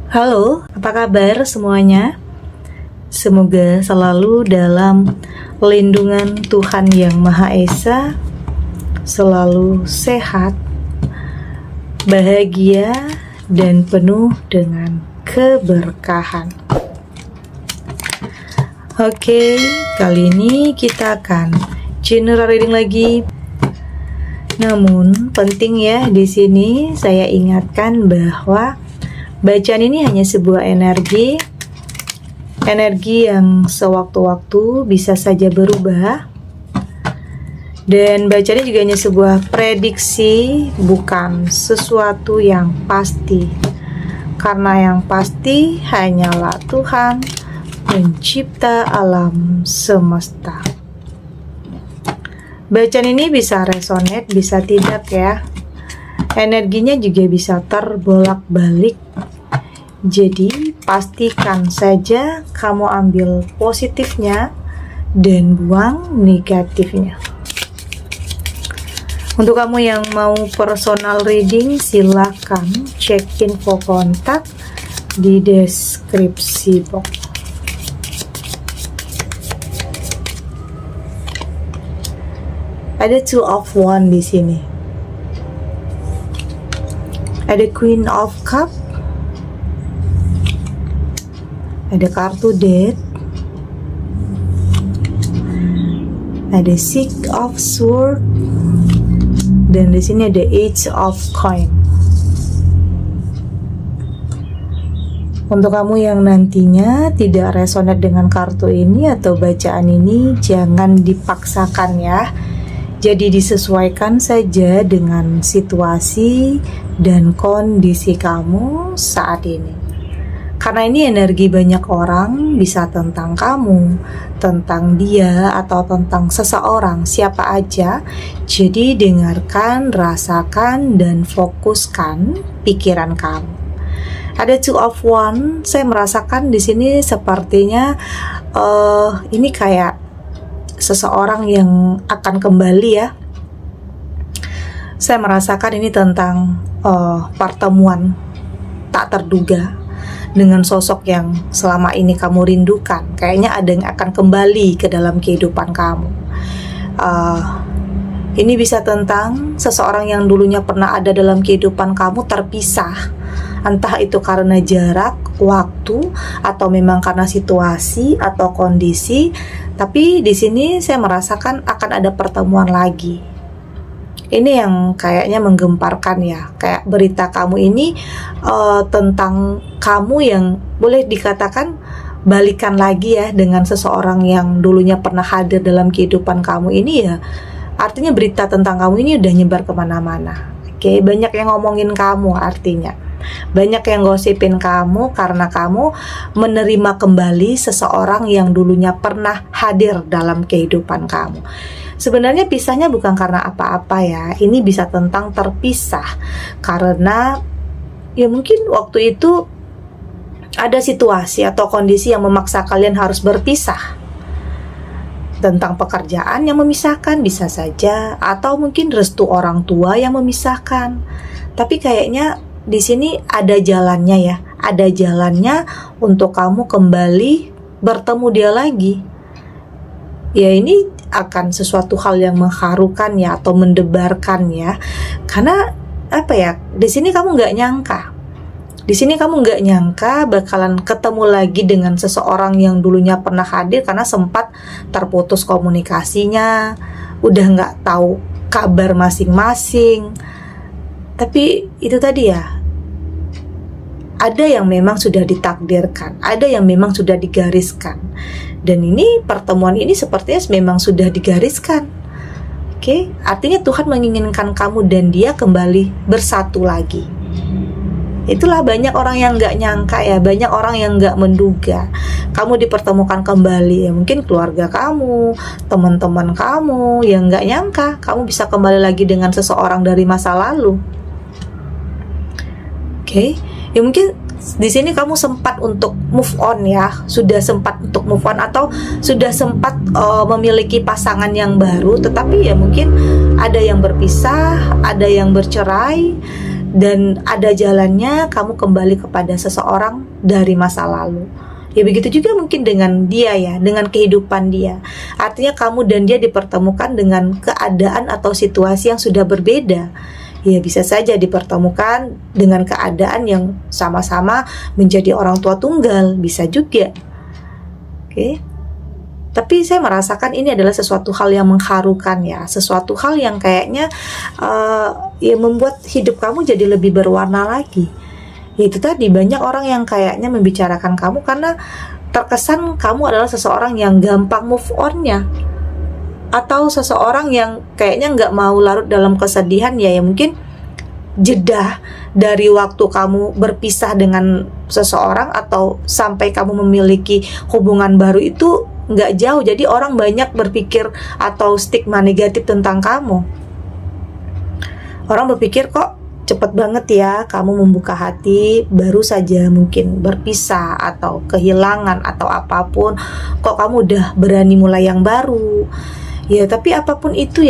Halo, apa kabar semuanya? Semoga selalu dalam lindungan Tuhan Yang Maha Esa, selalu sehat, bahagia, dan penuh dengan keberkahan. Oke, kali ini kita akan general reading lagi. Namun penting ya, di sini saya ingatkan bahwa bacaan ini hanya sebuah energi yang sewaktu-waktu bisa saja berubah, dan bacaan ini juga hanya sebuah prediksi, bukan sesuatu yang pasti, karena yang pasti hanyalah Tuhan pencipta alam semesta. Bacaan ini bisa resonate, bisa tidak ya. Energinya juga bisa terbolak-balik. Jadi pastikan saja kamu ambil positifnya dan buang negatifnya. Untuk kamu yang mau personal reading, silakan cek info kontak di deskripsi box. Ada Two of Wands di sini. Ada Queen of Cup, ada kartu Death, ada Six of Swords, dan di sini ada Eight of Coin. Untuk kamu yang nantinya tidak resonate dengan kartu ini atau bacaan ini, jangan dipaksakan ya. Jadi disesuaikan saja dengan situasi dan kondisi kamu saat ini. Karena ini energi banyak orang, bisa tentang kamu, tentang dia, atau tentang seseorang, siapa aja. Jadi dengarkan, rasakan, dan fokuskan pikiran kamu. Ada Two of Wands, saya merasakan di sini sepertinya ini kayak seseorang yang akan kembali ya. Saya merasakan ini tentang pertemuan tak terduga dengan sosok yang selama ini kamu rindukan. Kayaknya ada yang akan kembali ke dalam kehidupan kamu. Ini bisa tentang seseorang yang dulunya pernah ada dalam kehidupan kamu terpisah. Entah itu karena jarak, waktu, atau memang karena situasi atau kondisi. Tapi di sini saya merasakan akan ada pertemuan lagi. Ini yang kayaknya menggemparkan ya. Kayak berita kamu ini tentang kamu yang boleh dikatakan balikan lagi ya dengan seseorang yang dulunya pernah hadir dalam kehidupan kamu ini ya. Artinya berita tentang kamu ini udah nyebar kemana-mana. Oke, banyak yang ngomongin kamu artinya. Banyak yang gosipin kamu karena kamu menerima kembali seseorang yang dulunya pernah hadir dalam kehidupan kamu. Sebenarnya pisahnya bukan karena apa-apa ya. Ini bisa tentang terpisah karena ya mungkin waktu itu ada situasi atau kondisi yang memaksa kalian harus berpisah. Tentang pekerjaan yang memisahkan bisa saja, atau mungkin restu orang tua yang memisahkan. Tapi kayaknya di sini ada jalannya ya, ada jalannya untuk kamu kembali bertemu dia lagi. Ya ini akan sesuatu hal yang mengharukan ya, atau mendebarkan ya. Karena apa ya, di sini kamu nggak nyangka. Di sini kamu nggak nyangka bakalan ketemu lagi dengan seseorang yang dulunya pernah hadir karena sempat terputus komunikasinya, udah nggak tahu kabar masing-masing. Tapi itu tadi ya, ada yang memang sudah ditakdirkan, ada yang memang sudah digariskan. Dan ini pertemuan ini sepertinya memang sudah digariskan. Oke, artinya Tuhan menginginkan kamu dan dia kembali bersatu lagi. Itulah banyak orang yang nggak nyangka ya, banyak orang yang nggak menduga kamu dipertemukan kembali ya. Mungkin keluarga kamu, teman-teman kamu yang nggak nyangka kamu bisa kembali lagi dengan seseorang dari masa lalu. Oke, ya mungkin di sini kamu sempat untuk move on ya, sudah sempat untuk move on atau sudah sempat memiliki pasangan yang baru, tetapi ya mungkin ada yang berpisah, ada yang bercerai. dan ada jalannya kamu kembali kepada seseorang dari masa lalu. Ya begitu juga mungkin dengan dia ya, dengan kehidupan dia. Artinya kamu dan dia dipertemukan dengan keadaan atau situasi yang sudah berbeda. Ya bisa saja dipertemukan dengan keadaan yang sama-sama menjadi orang tua tunggal, bisa juga. Oke. Tapi saya merasakan ini adalah sesuatu hal yang mengharukan ya, sesuatu hal yang kayaknya ya membuat hidup kamu jadi lebih berwarna lagi. Itu tadi, banyak orang yang kayaknya membicarakan kamu karena terkesan kamu adalah seseorang yang gampang move on-nya, atau seseorang yang kayaknya nggak mau larut dalam kesedihan ya mungkin jeda dari waktu kamu berpisah dengan seseorang atau sampai kamu memiliki hubungan baru itu nggak jauh. Jadi orang banyak berpikir atau stigma negatif tentang kamu. Orang berpikir kok cepet banget ya kamu membuka hati, baru saja mungkin berpisah atau kehilangan atau apapun, kok kamu udah berani mulai yang baru. Ya tapi apapun itu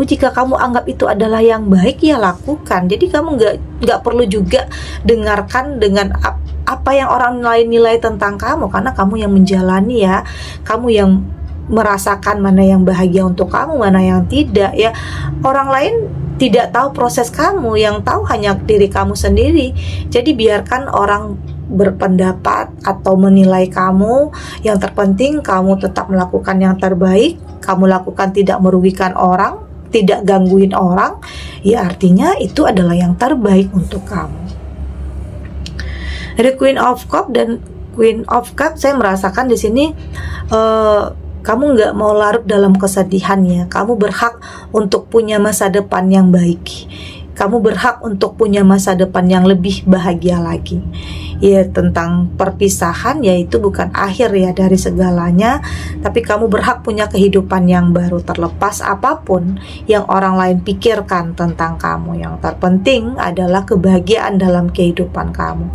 jika kamu anggap itu adalah yang baik ya lakukan. Jadi kamu nggak perlu juga dengarkan dengan apa yang orang lain nilai tentang kamu, karena kamu yang menjalani ya, kamu yang merasakan mana yang bahagia untuk kamu, mana yang tidak ya. Orang lain tidak tahu proses kamu, yang tahu hanya diri kamu sendiri. Jadi biarkan orang berpendapat atau menilai kamu. Yang terpenting kamu tetap melakukan yang terbaik. Kamu lakukan tidak merugikan orang, tidak gangguin orang. Ya artinya itu adalah yang terbaik untuk kamu. Ada Queen of Cup dan Queen of Cup, saya merasakan di sini kamu nggak mau larut dalam kesedihan ya. Kamu berhak untuk punya masa depan yang baik. Kamu berhak untuk punya masa depan yang lebih bahagia lagi. Ya tentang perpisahan ya itu bukan akhir ya dari segalanya. Tapi kamu berhak punya kehidupan yang baru, terlepas apapun yang orang lain pikirkan tentang kamu. Yang terpenting adalah kebahagiaan dalam kehidupan kamu.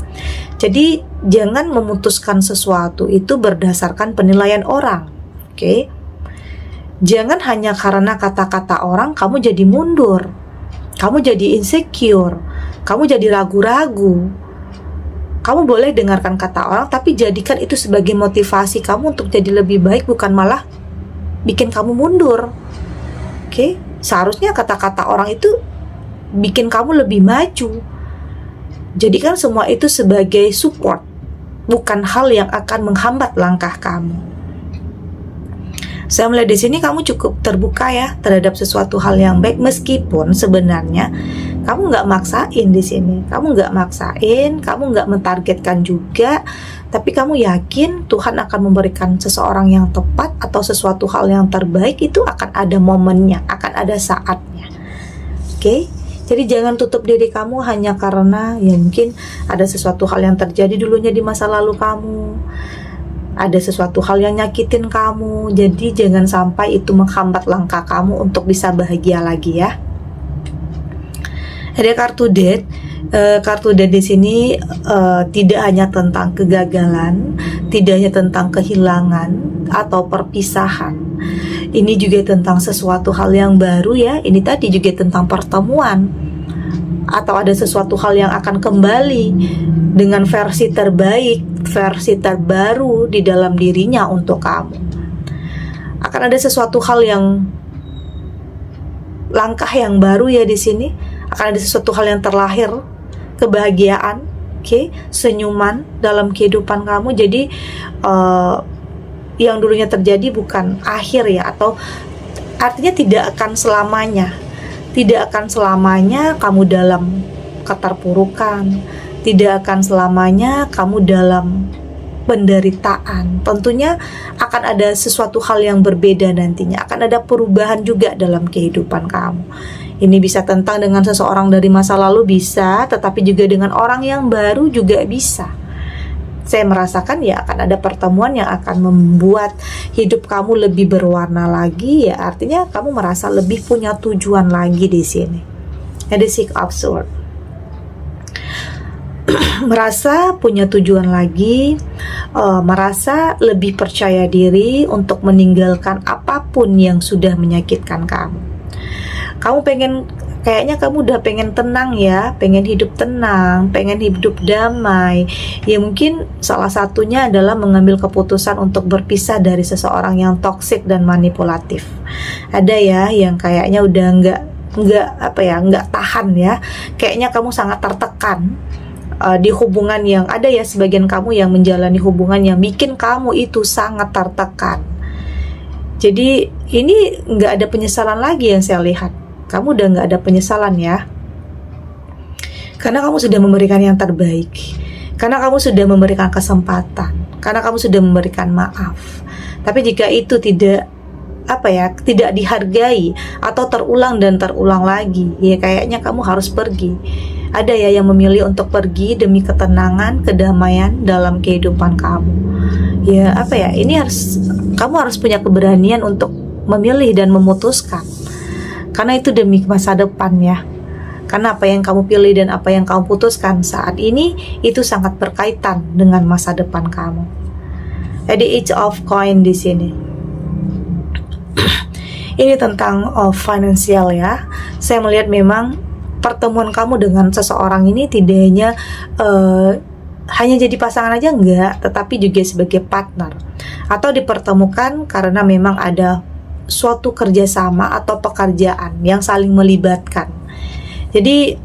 Jadi jangan memutuskan sesuatu itu berdasarkan penilaian orang. Oke. Jangan hanya karena kata-kata orang kamu jadi mundur, kamu jadi insecure, kamu jadi ragu-ragu. Kamu boleh dengarkan kata orang, tapi jadikan itu sebagai motivasi kamu untuk jadi lebih baik, bukan malah bikin kamu mundur. Oke. Seharusnya kata-kata orang itu bikin kamu lebih maju. Jadikan semua itu sebagai support, bukan hal yang akan menghambat langkah kamu. Saya melihat di sini kamu cukup terbuka ya terhadap sesuatu hal yang baik, meskipun sebenarnya kamu nggak maksain di sini. Kamu nggak maksain, kamu nggak mentargetkan juga, tapi kamu yakin Tuhan akan memberikan seseorang yang tepat atau sesuatu hal yang terbaik itu akan ada momennya, akan ada saatnya. Oke? Jadi jangan tutup diri kamu hanya karena ya mungkin ada sesuatu hal yang terjadi dulunya di masa lalu kamu. Ada sesuatu hal yang nyakitin kamu. Jadi jangan sampai itu menghambat langkah kamu untuk bisa bahagia lagi ya. Ada kartu Death. Kartu Death di sini tidak hanya tentang kegagalan, tidak hanya tentang kehilangan atau perpisahan. Ini juga tentang sesuatu hal yang baru ya. Ini tadi juga tentang pertemuan, atau ada sesuatu hal yang akan kembali dengan versi terbaik, versi terbaru di dalam dirinya untuk kamu. Akan ada sesuatu hal yang langkah yang baru ya di sini. Akan ada sesuatu hal yang terlahir, kebahagiaan, senyuman dalam kehidupan kamu. Jadi yang dulunya terjadi bukan akhir ya, atau artinya tidak akan selamanya. Tidak akan selamanya kamu dalam keterpurukan, tidak akan selamanya kamu dalam penderitaan. Tentunya akan ada sesuatu hal yang berbeda nantinya, akan ada perubahan juga dalam kehidupan kamu. Ini bisa tentang dengan seseorang dari masa lalu bisa, tetapi juga dengan orang yang baru juga bisa. Saya merasakan ya akan ada pertemuan yang akan membuat hidup kamu lebih berwarna lagi ya, artinya kamu merasa lebih punya tujuan lagi di sini. Ada Six of Swords. Merasa punya tujuan lagi, merasa lebih percaya diri untuk meninggalkan apapun yang sudah menyakitkan kamu. kayaknya kamu udah pengen tenang ya, pengen hidup tenang, pengen hidup damai. Ya mungkin salah satunya adalah mengambil keputusan untuk berpisah dari seseorang yang toksik dan manipulatif. Ada ya yang kayaknya udah nggak tahan ya, kayaknya kamu sangat tertekan di hubungan yang ada ya, sebagian kamu yang menjalani hubungan yang bikin kamu itu sangat tertekan. Jadi ini nggak ada penyesalan lagi yang saya lihat. Kamu udah nggak ada penyesalan ya, karena kamu sudah memberikan yang terbaik, karena kamu sudah memberikan kesempatan, karena kamu sudah memberikan maaf. Tapi jika itu tidak dihargai atau terulang dan terulang lagi, ya kayaknya kamu harus pergi. Ada ya yang memilih untuk pergi demi ketenangan, kedamaian dalam kehidupan kamu. Ya ini kamu harus punya keberanian untuk memilih dan memutuskan, karena itu demi masa depan ya. Karena apa yang kamu pilih dan apa yang kamu putuskan saat ini itu sangat berkaitan dengan masa depan kamu. Jadi Age of Coin di sini. Ini tentang finansial ya. Saya melihat memang pertemuan kamu dengan seseorang ini tidak hanya jadi pasangan aja enggak, tetapi juga sebagai partner, atau dipertemukan karena memang ada suatu kerjasama atau pekerjaan yang saling melibatkan. Jadi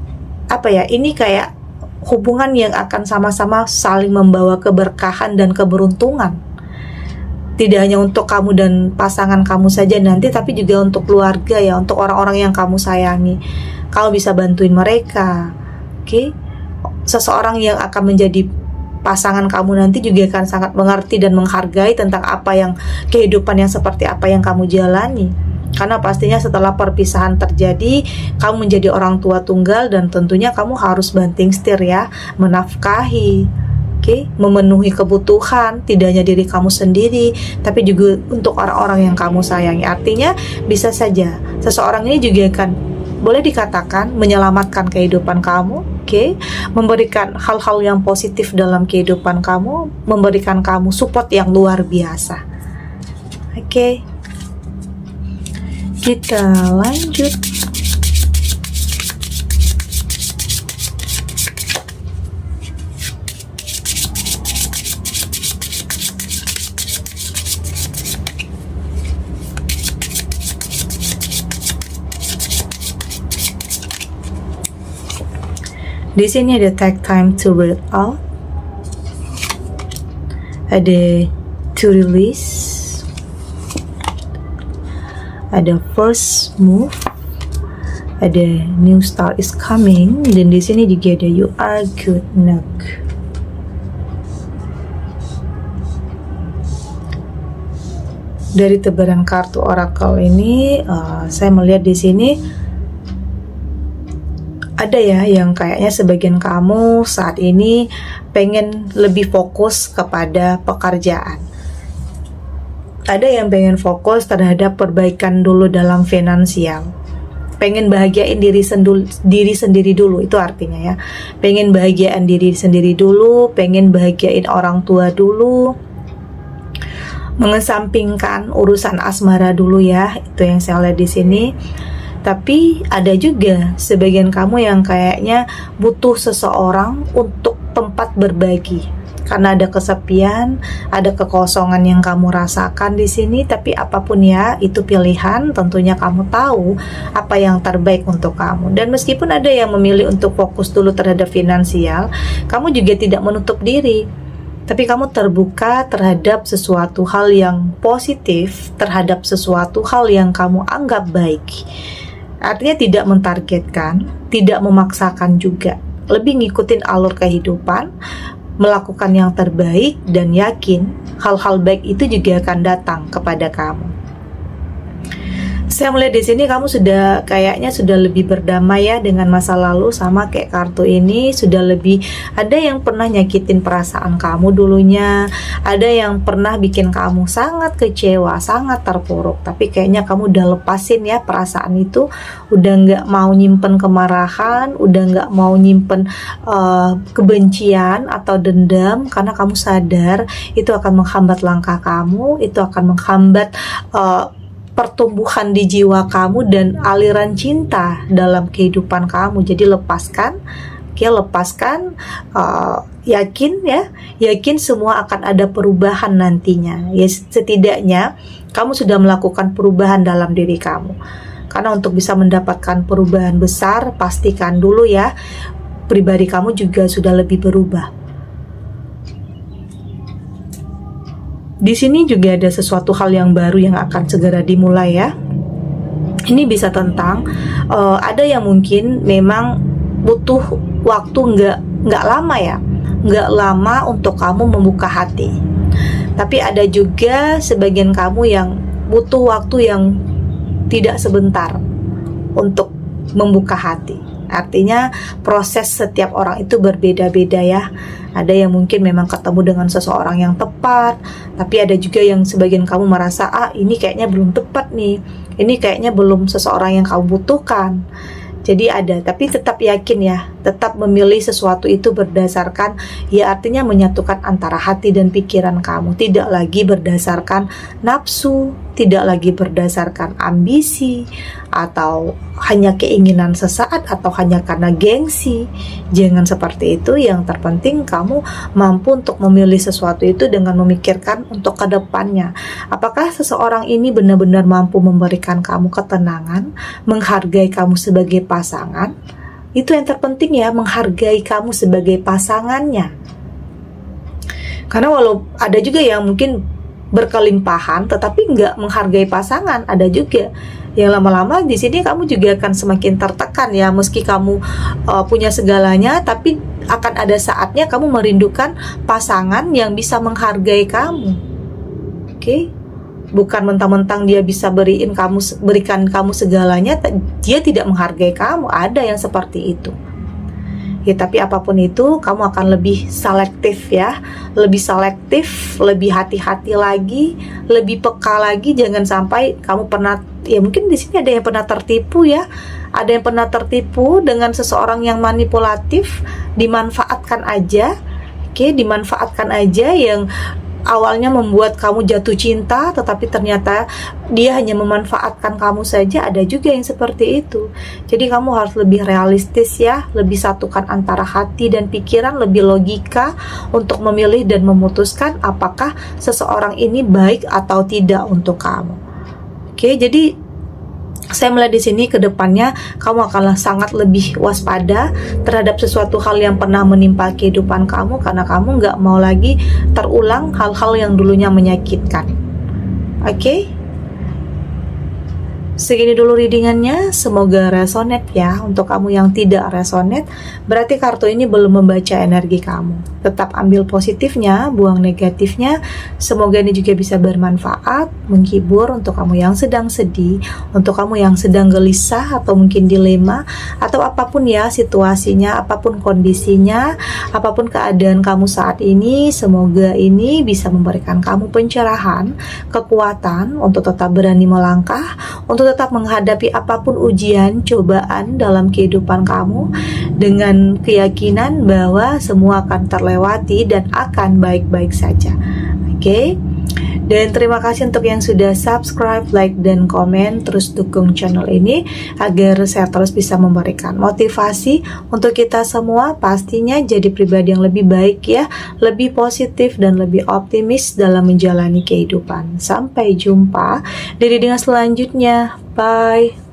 ini kayak hubungan yang akan sama-sama saling membawa keberkahan dan keberuntungan. Tidak hanya untuk kamu dan pasangan kamu saja nanti, tapi juga untuk keluarga ya, untuk orang-orang yang kamu sayangi. Kamu bisa bantuin mereka. Oke? Seseorang yang akan menjadi pasangan kamu nanti juga akan sangat mengerti dan menghargai tentang kehidupan yang seperti apa yang kamu jalani. Karena pastinya setelah perpisahan terjadi, kamu menjadi orang tua tunggal dan tentunya kamu harus banting setir ya, menafkahi, memenuhi kebutuhan tidak hanya diri kamu sendiri, tapi juga untuk orang-orang yang kamu sayangi. Artinya bisa saja seseorang ini juga akan boleh dikatakan menyelamatkan kehidupan kamu, memberikan hal-hal yang positif dalam kehidupan kamu, memberikan kamu support yang luar biasa. Kita lanjut. Di sini ada take time to breathe out, ada to release, ada first move, ada new start is coming, dan di sini juga ada you are good enough. Dari tebaran kartu oracle ini, saya melihat di sini ada ya yang kayaknya sebagian kamu saat ini pengen lebih fokus kepada pekerjaan. Ada yang pengen fokus terhadap perbaikan dulu dalam finansial. Pengen bahagiain diri sendiri dulu, itu artinya ya. Pengen bahagiain diri sendiri dulu, pengen bahagiain orang tua dulu. Mengesampingkan urusan asmara dulu ya, itu yang saya lihat di sini. Tapi ada juga sebagian kamu yang kayaknya butuh seseorang untuk tempat berbagi, karena ada kesepian, ada kekosongan yang kamu rasakan di sini. Tapi apapun ya, itu pilihan. Tentunya kamu tahu apa yang terbaik untuk kamu. Dan meskipun ada yang memilih untuk fokus dulu terhadap finansial, kamu juga tidak menutup diri. Tapi kamu terbuka terhadap sesuatu hal yang positif, terhadap sesuatu hal yang kamu anggap baik. Artinya tidak mentargetkan, tidak memaksakan juga. Lebih ngikutin alur kehidupan, melakukan yang terbaik, dan yakin hal-hal baik itu juga akan datang kepada kamu. Saya melihat di sini kamu kayaknya sudah lebih berdamai ya dengan masa lalu, sama kayak kartu ini. Sudah lebih, ada yang pernah nyakitin perasaan kamu dulunya, ada yang pernah bikin kamu sangat kecewa, sangat terpuruk. Tapi kayaknya kamu udah lepasin ya perasaan itu, udah nggak mau nyimpen kemarahan, udah nggak mau nyimpen kebencian atau dendam, karena kamu sadar itu akan menghambat langkah kamu, itu akan menghambat pertumbuhan di jiwa kamu dan aliran cinta dalam kehidupan kamu. Jadi lepaskan, lepaskan, yakin semua akan ada perubahan nantinya. Ya, setidaknya kamu sudah melakukan perubahan dalam diri kamu. Karena untuk bisa mendapatkan perubahan besar, pastikan dulu ya pribadi kamu juga sudah lebih berubah. Di sini juga ada sesuatu hal yang baru yang akan segera dimulai ya. Ini bisa tentang ada yang mungkin memang butuh waktu nggak lama ya, nggak lama untuk kamu membuka hati. Tapi ada juga sebagian kamu yang butuh waktu yang tidak sebentar untuk membuka hati. Artinya proses setiap orang itu berbeda-beda ya. Ada yang mungkin memang ketemu dengan seseorang yang tepat, tapi ada juga yang sebagian kamu merasa ini kayaknya belum tepat nih, ini kayaknya belum seseorang yang kamu butuhkan. Jadi ada, tapi tetap yakin ya, tetap memilih sesuatu itu berdasarkan, ya artinya menyatukan antara hati dan pikiran kamu. Tidak lagi berdasarkan nafsu, tidak lagi berdasarkan ambisi, atau hanya keinginan sesaat, atau hanya karena gengsi. Jangan seperti itu. Yang terpenting kamu mampu untuk memilih sesuatu itu dengan memikirkan untuk kedepannya. Apakah seseorang ini benar-benar mampu memberikan kamu ketenangan, menghargai kamu sebagai pasangan? Itu yang terpenting ya, menghargai kamu sebagai pasangannya. Karena walau ada juga yang mungkin berkelimpahan tetapi nggak menghargai pasangan, ada juga yang lama-lama di sini kamu juga akan semakin tertekan ya. Meski kamu punya segalanya, tapi akan ada saatnya kamu merindukan pasangan yang bisa menghargai kamu. Oke? Bukan mentang-mentang dia bisa berikan kamu segalanya, dia tidak menghargai kamu. Ada yang seperti itu. Ya, tapi apapun itu, kamu akan lebih selektif ya. Lebih selektif, lebih hati-hati lagi, lebih peka lagi. Jangan sampai kamu pernah, ya mungkin di sini ada yang pernah tertipu ya. Ada yang pernah tertipu dengan seseorang yang manipulatif, dimanfaatkan aja. Oke, dimanfaatkan aja, yang awalnya membuat kamu jatuh cinta, tetapi ternyata dia hanya memanfaatkan kamu saja. Ada juga yang seperti itu. Jadi kamu harus lebih realistis ya, lebih satukan antara hati dan pikiran, lebih logika untuk memilih dan memutuskan apakah seseorang ini baik atau tidak untuk kamu. Oke, jadi saya melihat di sini ke depannya kamu akan sangat lebih waspada terhadap sesuatu hal yang pernah menimpa kehidupan kamu, karena kamu nggak mau lagi terulang hal-hal yang dulunya menyakitkan. Oke? Segini dulu readingannya, semoga resonate ya. Untuk kamu yang tidak resonate, berarti kartu ini belum membaca energi kamu. Tetap ambil positifnya, buang negatifnya. Semoga ini juga bisa bermanfaat, menghibur untuk kamu yang sedang sedih, untuk kamu yang sedang gelisah atau mungkin dilema, atau apapun ya situasinya, apapun kondisinya, apapun keadaan kamu saat ini. Semoga ini bisa memberikan kamu pencerahan, kekuatan untuk tetap berani melangkah, untuk tetap menghadapi apapun ujian, cobaan dalam kehidupan kamu dengan keyakinan bahwa semua akan terlewati dan akan baik-baik saja. Oke? Dan terima kasih untuk yang sudah subscribe, like, dan komen. Terus dukung channel ini agar saya terus bisa memberikan motivasi untuk kita semua pastinya jadi pribadi yang lebih baik ya, lebih positif dan lebih optimis dalam menjalani kehidupan. Sampai jumpa di readingan selanjutnya. Bye.